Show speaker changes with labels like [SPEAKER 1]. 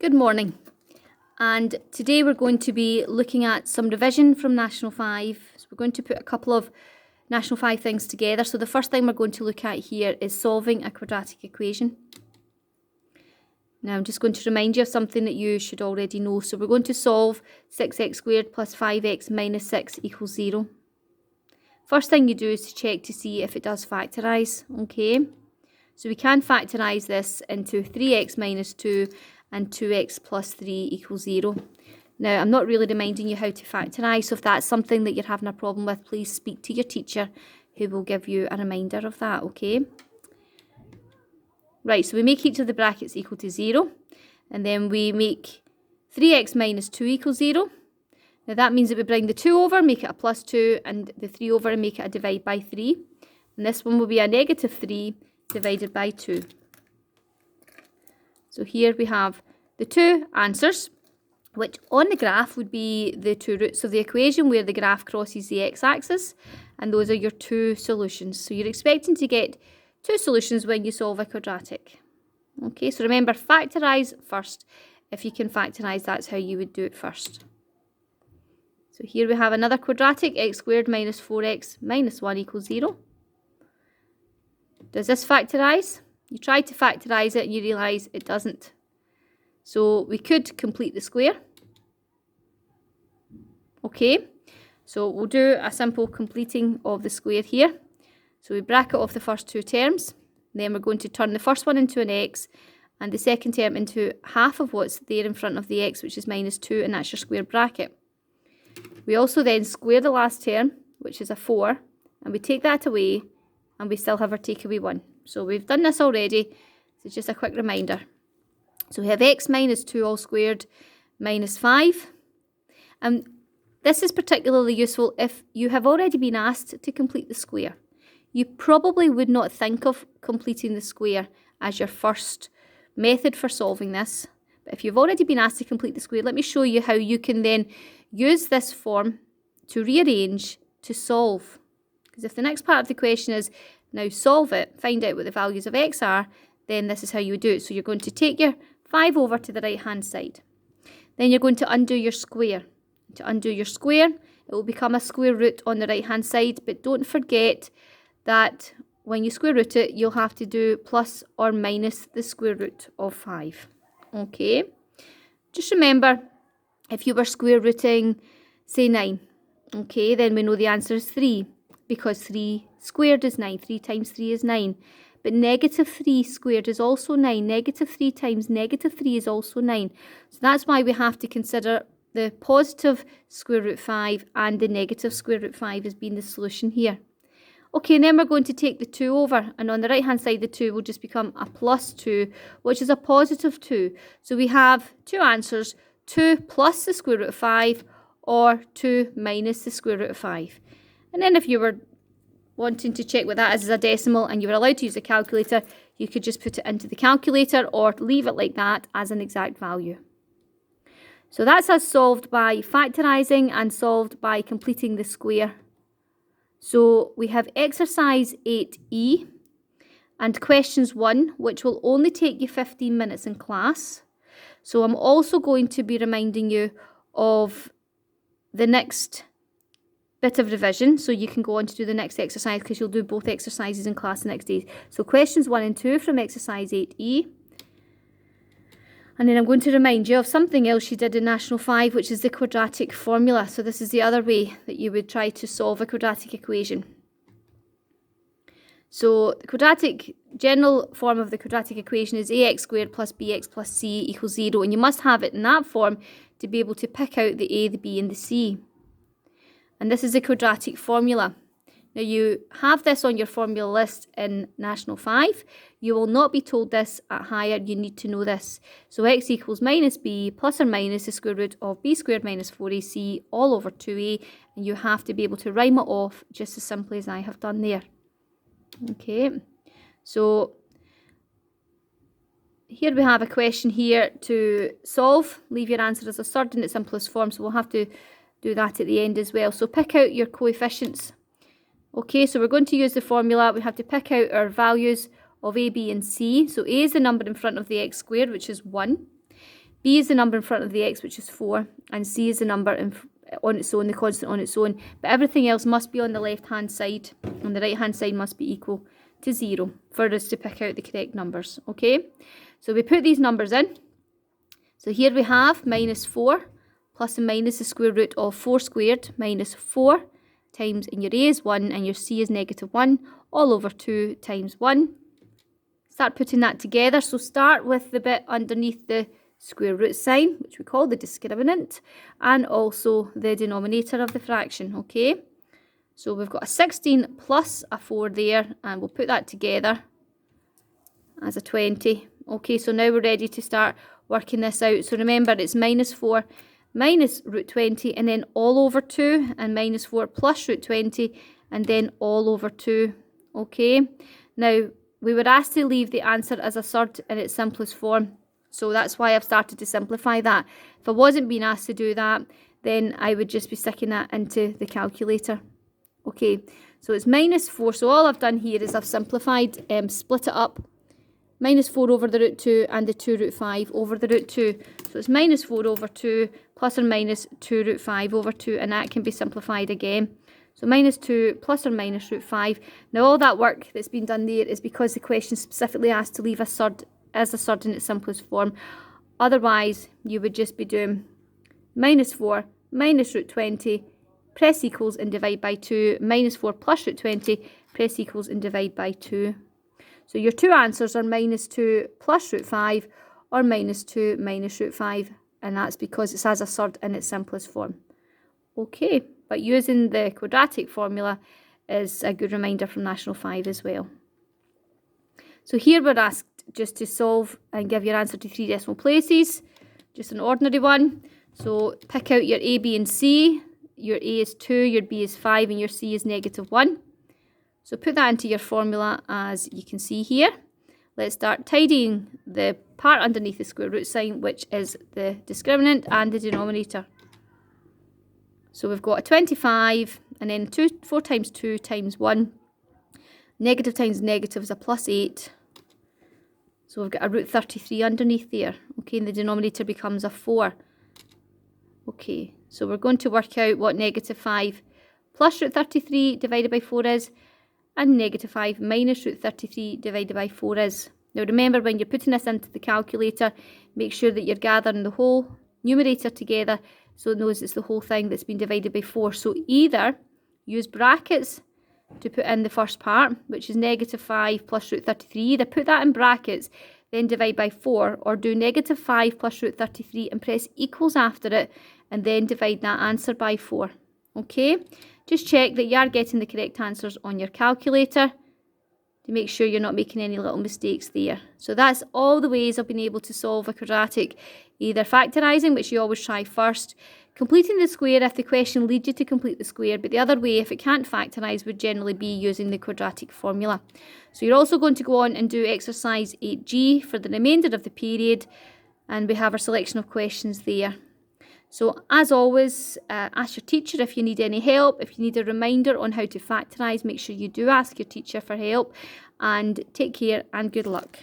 [SPEAKER 1] Good morning, and today we're going to be looking at some revision from National 5. So we're going to put a couple of National 5 things together. So the first thing we're going to look at here is solving a quadratic equation. Now I'm just going to remind you of something that you should already know. So we're going to solve 6x squared plus 5x minus 6 equals 0. First thing you do is to check to see if it does factorise, okay? So we can factorise this into 3x minus 2 and 2x plus 3 equals 0. Now, I'm not really reminding you how to factorise, so if that's something that you're having a problem with, please speak to your teacher who will give you a reminder of that, okay? Right, so we make each of the brackets equal to 0, and then we make 3x minus 2 equals 0. Now that means that we bring the 2 over, make it a plus 2, and the 3 over and make it a divide by 3. And this one will be a negative 3 divided by 2. So here we have the two answers, which on the graph would be the two roots of the equation where the graph crosses the x-axis, and those are your two solutions. So you're expecting to get two solutions when you solve a quadratic. Okay, so remember, factorise first. If you can factorise, that's how you would do it first. So here we have another quadratic, x squared minus 4x minus 1 equals 0. Does this factorise? You try to factorise it and you realise it doesn't. So we could complete the square. Okay, so we'll do a simple completing of the square here. So we bracket off the first two terms. Then we're going to turn the first one into an x and the second term into half of what's there in front of the x, which is minus 2, and that's your square bracket. We also then square the last term, which is a 4, and we take that away, and we still have our takeaway 1. So we've done this already, so just a quick reminder. So we have x minus 2 all squared minus 5. And this is particularly useful if you have already been asked to complete the square. You probably would not think of completing the square as your first method for solving this. But if you've already been asked to complete the square, let me show you how you can then use this form to rearrange to solve. Because if the next part of the question is, now solve it, find out what the values of x are, then this is how you would do it. So you're going to take your 5 over to the right-hand side. Then you're going to undo your square. To undo your square, it will become a square root on the right-hand side, but don't forget that when you square root it, you'll have to do plus or minus the square root of 5. Okay? Just remember, if you were square rooting, say 9, okay, then we know the answer is 3, because 3 squared is 9. 3 times 3 is 9. But negative 3 squared is also 9. Negative 3 times negative 3 is also 9. So that's why we have to consider the positive square root 5 and the negative square root 5 as being the solution here. Okay, and then we're going to take the 2 over, and on the right-hand side, the 2 will just become a plus 2, which is a positive 2. So we have two answers, 2 plus the square root of 5, or 2 minus the square root of 5. And then if you were wanting to check what that is as a decimal and you were allowed to use a calculator, you could just put it into the calculator or leave it like that as an exact value. So that's us solved by factorising and solved by completing the square. So we have exercise 8E and questions 1, which will only take you 15 minutes in class. So I'm also going to be reminding you of the next bit of revision, so you can go on to do the next exercise because you'll do both exercises in class the next day. So questions 1 and 2 from exercise 8E. And then I'm going to remind you of something else you did in National 5, which is the quadratic formula. So this is the other way that you would try to solve a quadratic equation. So the quadratic, general form of the quadratic equation is ax squared plus bx plus c equals 0. And you must have it in that form to be able to pick out the a, the b and the c. And this is the quadratic formula. Now you have this on your formula list in National 5. You will not be told this at higher. You need to know this. So x equals minus b plus or minus the square root of b squared minus 4ac all over 2a. And you have to be able to rhyme it off just as simply as I have done there. Okay, so here we have a question here to solve. Leave your answer as a third in its simplest form. So we'll have to do that at the end as well. So pick out your coefficients. Okay, so we're going to use the formula. We have to pick out our values of a, b and c. So a is the number in front of the x squared, which is 1. B is the number in front of the x, which is 4, and C is the number on its own, the constant on its own. But everything else must be on the left-hand side, and the right-hand side must be equal to 0 for us to pick out the correct numbers, okay? So we put these numbers in. So here we have minus 4 plus and minus the square root of 4 squared minus 4 times, and your A is 1 and your C is negative 1, all over 2 times 1. Start putting that together. So start with the bit underneath the square root sign, which we call the discriminant, and also the denominator of the fraction, okay? So we've got a 16 plus a 4 there, and we'll put that together as a 20. Okay, so now we're ready to start working this out. So remember, it's minus 4 minus root 20, and then all over 2, and minus 4 plus root 20, and then all over 2. Okay, now we were asked to leave the answer as a surd in its simplest form. So that's why I've started to simplify that. If I wasn't being asked to do that, then I would just be sticking that into the calculator. Okay, so it's minus 4. So all I've done here is I've simplified, split it up. Minus 4 over the root 2 and the 2 root 5 over the root 2. So it's minus 4 over 2 plus or minus 2 root 5 over 2, and that can be simplified again. So minus 2 plus or minus root 5. Now all that work that's been done there is because the question specifically asked to leave a surd as a surd in its simplest form. Otherwise, you would just be doing minus 4 minus root 20, press equals and divide by 2, minus 4 plus root 20, press equals and divide by 2. So your two answers are minus 2 plus root 5 or minus 2 minus root 5, and that's because it's as a surd in its simplest form. Okay, but using the quadratic formula is a good reminder from National 5 as well. So here we're asked just to solve and give your answer to 3 decimal places, just an ordinary one. So pick out your A, B and C. Your A is 2, your B is 5 and your C is negative 1. So put that into your formula as you can see here. Let's start tidying the part underneath the square root sign, which is the discriminant and the denominator. So we've got a 25, and then 4 times 2 times 1. Negative times negative is a plus 8. So we've got a root 33 underneath there. Okay, and the denominator becomes a 4. Okay, so we're going to work out what negative 5 plus root 33 divided by 4 is, and negative 5 minus root 33 divided by 4 is. Now remember, when you're putting this into the calculator, make sure that you're gathering the whole numerator together so it knows it's the whole thing that's been divided by 4. So either use brackets to put in the first part, which is negative 5 plus root 33, either put that in brackets, then divide by 4, or do negative 5 plus root 33 and press equals after it, and then divide that answer by 4. Okay? Just check that you are getting the correct answers on your calculator to make sure you're not making any little mistakes there. So that's all the ways I've been able to solve a quadratic. Either factorising, which you always try first, completing the square if the question leads you to complete the square, but the other way, if it can't factorise, would generally be using the quadratic formula. So you're also going to go on and do exercise 8G for the remainder of the period, and we have our selection of questions there. So as always, ask your teacher if you need any help. If you need a reminder on how to factorise, make sure you do ask your teacher for help. And take care and good luck.